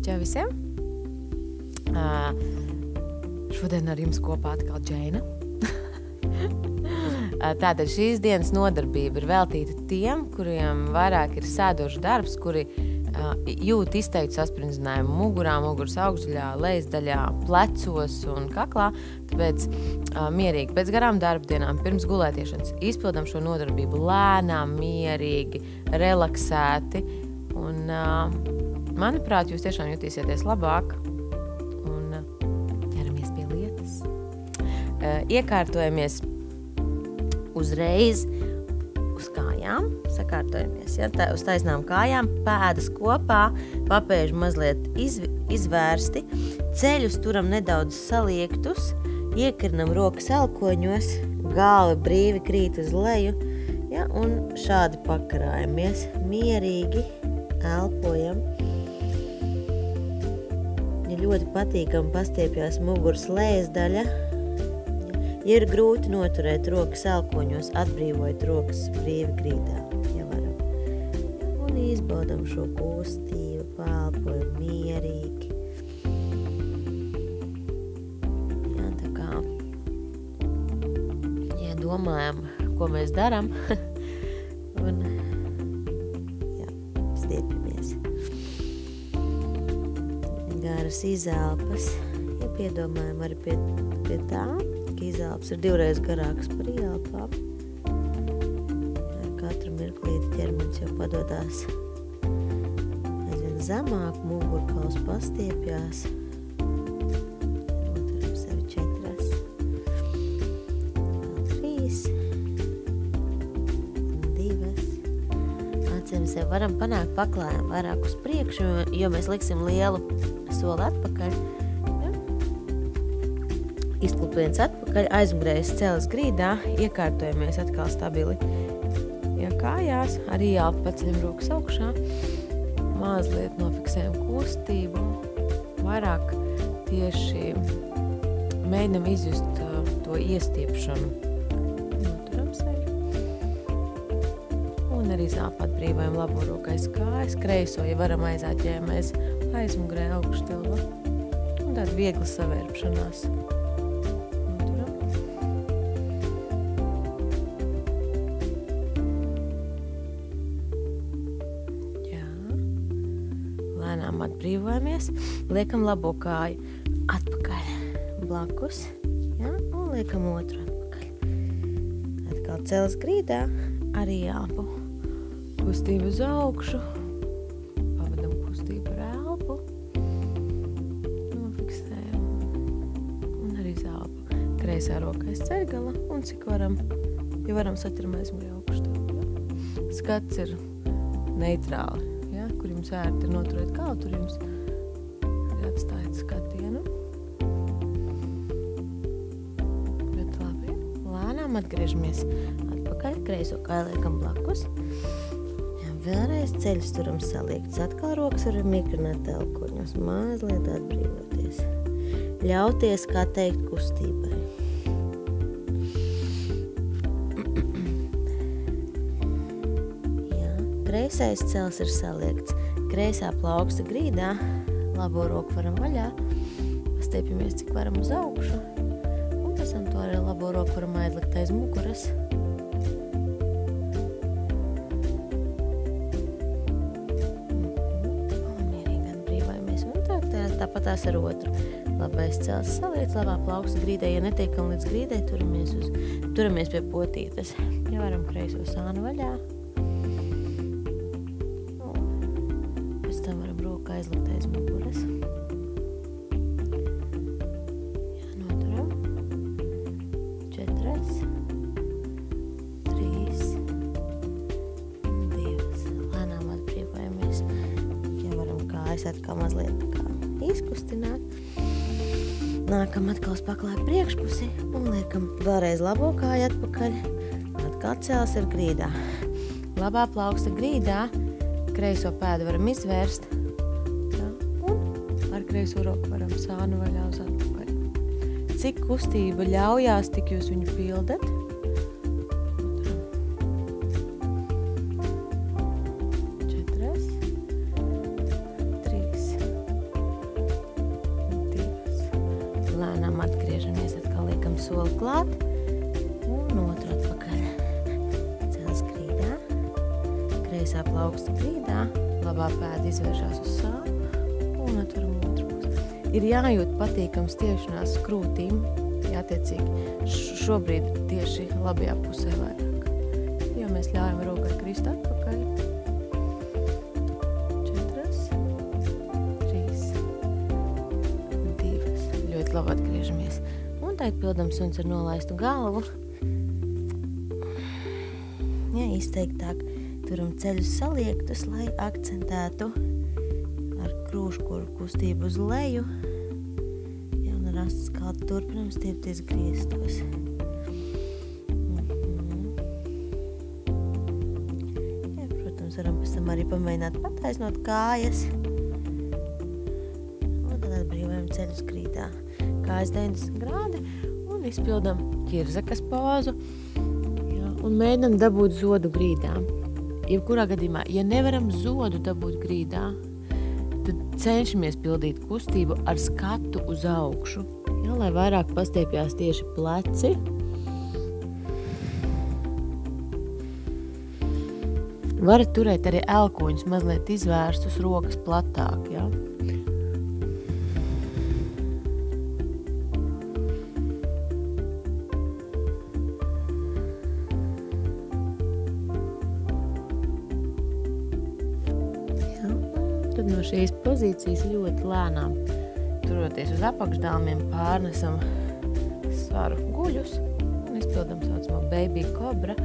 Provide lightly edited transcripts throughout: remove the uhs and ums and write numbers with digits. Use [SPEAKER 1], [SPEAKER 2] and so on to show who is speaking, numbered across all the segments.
[SPEAKER 1] Čau visiem! Šodien ar jums kopā atkal Džeina. Tātad šīs dienas nodarbība ir veltīta tiem, kuriem vairāk ir sēdošs darbs, kuri jūt izteikti sasprindzinājumu mugurā, muguras augšdaļā, lejasdaļā, plecos un kaklā. Tāpēc mierīgi pēc garām darba dienām pirms gulētiešanas izpildam šo nodarbību lēnām, mierīgi, relaksēti. Un, manuprāt, jūs tiešām jutīsieties labāk un ķeramies pie lietas. Iekārtojamies uzreiz uz kājām, sakārtojamies, ja, uz taisnām kājām, pēdas kopā, papēži mazliet izvērsti, ceļus turam nedaudz saliektus, iekarnam rokas elkoņos, galva brīvi krīt uz leju, ja, un šādi pakarājamies, mierīgi elpojam. Ja ļoti patīkami pastiepjās muguras lejasdaļa, ja ir grūti noturēt rokas elkoņos, atbrīvojot rokas brīvi krītā, ja varam. Un izbaudam šo kustību, pālpojam mierīgi. Jā, tā kā, ja domājam, ko mēs daram, un jā, stiepjamies. Garas izelpas, ja piedomājam arī pie tā, ka izelpas ir 2 reizes garākas par ielpām. Ar katru mirklīti ķermenis jau padodās aizvien zemāk, mugurkauls pastiepjās. Noturam sevi 4, 3, 2. Atcīm sev varam panākt paklājām vairāk uz priekšu, jo mēs liksim lielu soli atpakaļ. Izklupiens atpakaļ, aizmugurējas celas grīdā, iekārtojamies atkal stabili. Ja kājās, arī jālpa paceļam rokas augšā, mazliet nofiksējam kustību, vairāk tieši mēģinam izjust to iestiepšanu. Noturam sevi. Un arī zelpu atbrīvojam labo roku aiz kājas, kreiso, ja varam aizāķējamies aizmugurē augštilva. Un tāda viegla savērpšanās. Lēnām atbrīvojamies, liekam labo kāju atpakaļ blakus, ja, un liekam otru atpakaļ. Atkal celas grīdā, arī elpu. Kustību uz augšu, pavadam kustību ar elpu, nofiksējam, un arī zelpu. Kreisā roka aiz ceļgala, un cik varam, ja varam saķeram aizmugurē augšu. Ja. Skats ir neitrāli. Ja, kur jums ērti ir noturēt kālu, tur jums ir atstājot skatienu. Bet labi, lēnām atgriežamies atpakaļ, kreiso kāju liekam blakus. Ja, vēlreiz ceļus turam saliekts, atkal rokas varam iekrināt elkoņos, mazliet atbrīvoties. Ļauties, kā teikt, kustībai. Kreisais cels ir saliekts. Kreisā plauksta grīdā, labo roku varam vaļā, pastiepjamies, cik varam uz augšu, un pēc tam to arī labo roku varam aizlikt aiz muguras. Un mierīgi atbrīvojamies, un tāpatās ar otru. Labais cels saliekts, labā plauksta grīdē, ja netiekam līdz grīdē, turamies pie potītes. Ja varam kreiso sānu vaļā, tam varam roku aizlikt aiz muguras. Jā, noturam. 4, 3, 2. Lēnām atbrīvojamies. Ja varam kājas atkal mazliet tā kā izkustināt. Nākam atkal uz paklāju priekšpusi un liekam vēlreiz labo kāju atpakaļ. Atkal cels ir grīdā. Labā plauksta grīdā. Kreiso pēdu varam izvērst, ja, un ar kreiso roku varam sānu vaļā uz atpakaļ. Cik kustība ļaujās, tik jūs viņu pildat. 4, 3, lēnām atgriežamies, atkal liekam soli klāt un otru atpakaļ. Ceļas grīdā, kreisā plauksta grīdā, labā pēda izvēršās uz sānu un atveram otru pusi. Ir jājūt patīkams tiešanās krūtīm, attiecīgi šobrīd tieši labajā pusē vairāk. Jo mēs ļaujam rokai krist atpakaļ. 4, 3, 2. Ļoti labi atgriežamies. Un tagad pildam suns ar nolaistu galvu. Ja, izteiktāk turam ceļus saliektus, lai akcentētu ar krūškuru kustību uz leju. Rasts kalti turpinam stiepties griestos. Ja, protams, varam pēc tam arī pamēģināt pataisnot kājas. Un tad atbrīvojam ceļus grīdā. Kājas 90 grādi un izpildam ķirzakas pozu. Ja, un mēģinam dabūt zodu grīdā. Jebkurā gadījumā, ja nevaram zodu dabūt grīdā, tad cenšamies pildīt kustību ar skatu uz augšu, ja, lai vairāk pastiepjās tieši pleci. Varat turēt arī elkoņus mazliet izvērstus, rokas platāk. Ja. Tad no šīs pozīcijas ļoti lēnām, turoties uz apakšdālmiem, pārnesam svaru guļus un izpildam saucamo baby cobra,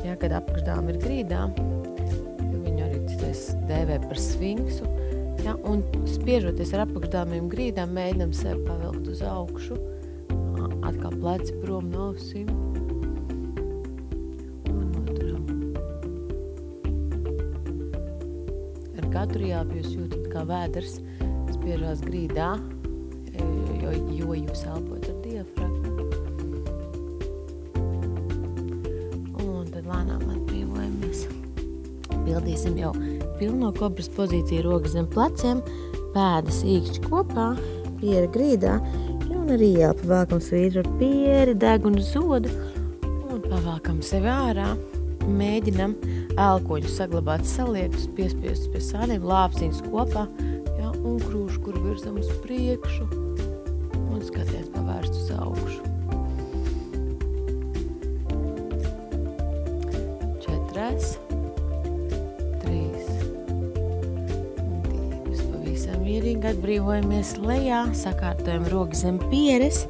[SPEAKER 1] ja, kad apakšdālmi ir grīdā, jo viņu arī citais dēvē par sfinksu, ja, un spiežoties ar apakšdālmiem grīdā, mēģinam sevi pavilkt uz augšu, atkal pleci prom no ausīm. Katru jāpu jūs jūtat, kā vēders spiežās grīdā, jo jūs elpot ar diafragmu. Un tad lēnām atbrīvojamies. Pildīsim jau pilno kobras pozīciju, rokas zem pleciem, pēdas īkšķi kopā, pieri grīdā, un arī jāpu vēlkam svītru ar pieri, degunu zodu un pavēlkam sevi ārā. Mēģinam elkoņus saglabāt saliektus, piespiestus pie sāniem, lāpstīņus kopā, ja, un krūšu, kur virzam uz priekšu un skaties pavērst uz augšu. 4, 3, 2. Pavisam mierīgi atbrīvojamies lejā, sakārtojam rokas zem pieres.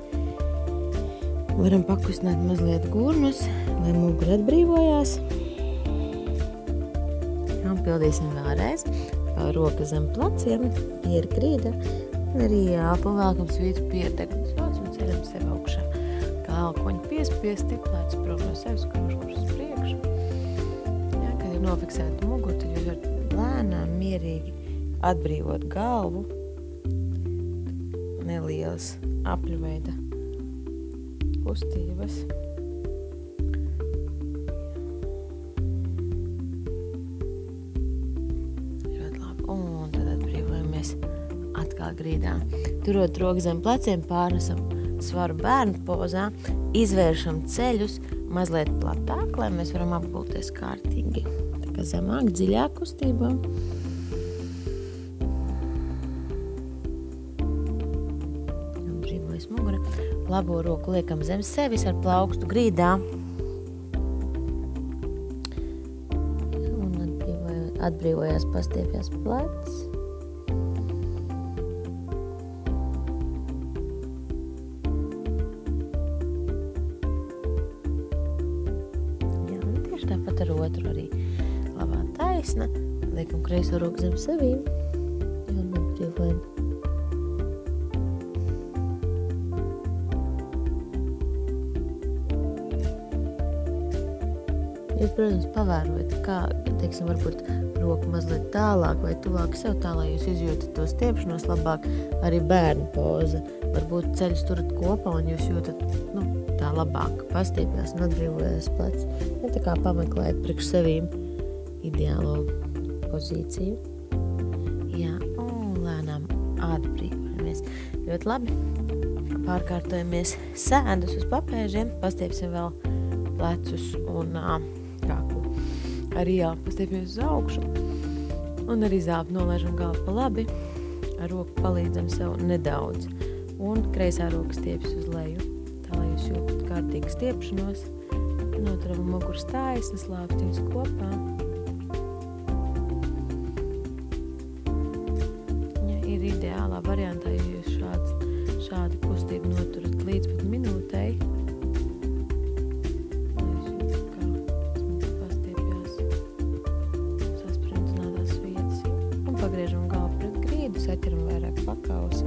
[SPEAKER 1] Varam pakustināt mazliet gurnus, lai mugura atbrīvojās. Un pildīsim vēlreiz. Rokas zem pleciem, pieri grīda, un arī pavēlkam svītru pierdegums vāc un ceļam sevi augšā. Kā elkoņi piespiesti, pleci prom no sevis, krūškurs uz priekšu. Ja, kad ir nofiksēta mugura, tad jūs varat lēnām, mierīgi atbrīvot galvu. Nelielas apļuveida kustības. Ļoti labi. Un tad atbrīvojamies atkal grīdā. Turot rokas zem pleciem, pārnesam svaru bērnu pozā, izvēršam ceļus mazliet platāk, lai mēs varam apgulties kārtīgi. Tā kā zemāk, dziļāk kustībā. Atbrīvojas mugura. Labo roku liekam zem sevis ar plaukstu grīdā. Un atbrīvojās pastiepjās plecs. Jā, un tieši tāpat ar otru arī labā taisna. Liekam kreiso roku zem sevīm. Un atbrīvojam. Jūs, protams, pavērojat, kā, teiksim, varbūt roku mazliet tālāk vai tuvāk sev tā, lai jūs izjūtat to stiepšanos labāk, arī bērnu poza. Varbūt ceļus turat kopā un jūs jūtat, tā labāk pastiepjās un atbrīvojas plec. Ja, tā kā pameklējat priekš sevīm ideālo pozīciju. Jā, un lēnām atbrīvojamies. Ļoti labi. Pārkārtojamies sēdus uz papēžiem, pastiepsim vēl plecus un kaklu. Arī pastiepjamies uz augšu un arī zābu nolaižam galvu pa labi. Ar roku palīdzam sev nedaudz un kreisā roka stiepjas uz leju. Tā, lai jūs jūtat kārtīgu stiepšanos. Noturam muguras taisnas, lākstiņus kopā. Ja ir ideālā variantā, ja jūs šādu kustību noturat līdz pat minūtei. Lai jūs jūtat, kā pastiepjās sasprindzinātās vietas. Un pagriežam galvu pret grīdu, saķeram vairāk pakausi.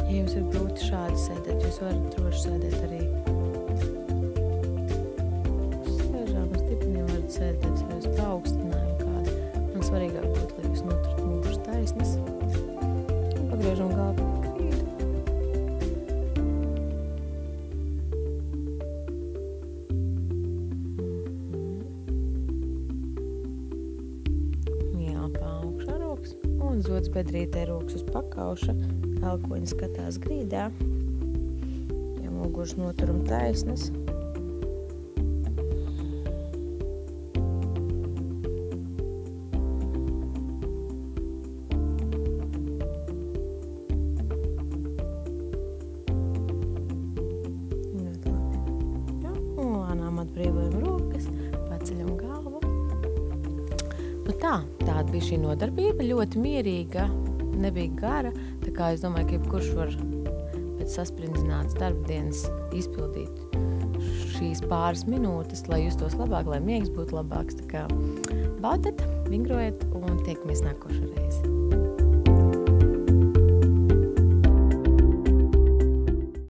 [SPEAKER 1] Ja jums ir grūti šādi sēdēt, jūs varat droši sēdēt arī slēžām uz stipeniem, varat sēdēt arī uz paaugstinājumu kādu. Man svarīgāk būtu, lai jūs noturat muguras taisnas un pagriežam galvu pret grīdu. Jāpā augšā rokas un zods bedrītē rokas uz pakauša. Elkoņi skatās grīdā, ja muguras noturam taisnas. Ļoti labi. Ja, un lēnām atbrīvojam rokas, paceļam galvu. Nu tāda bija šī nodarbība, ļoti mierīga, nebija gara. Tā kā es domāju, ka jebkurš var pēc sasprindzinātas darbdienas izpildīt šīs pāris minūtes, lai justos labāk, lai miegs būtu labāks. Tā kā baudiet, vingrojiet un tiekamies nākošo reizi.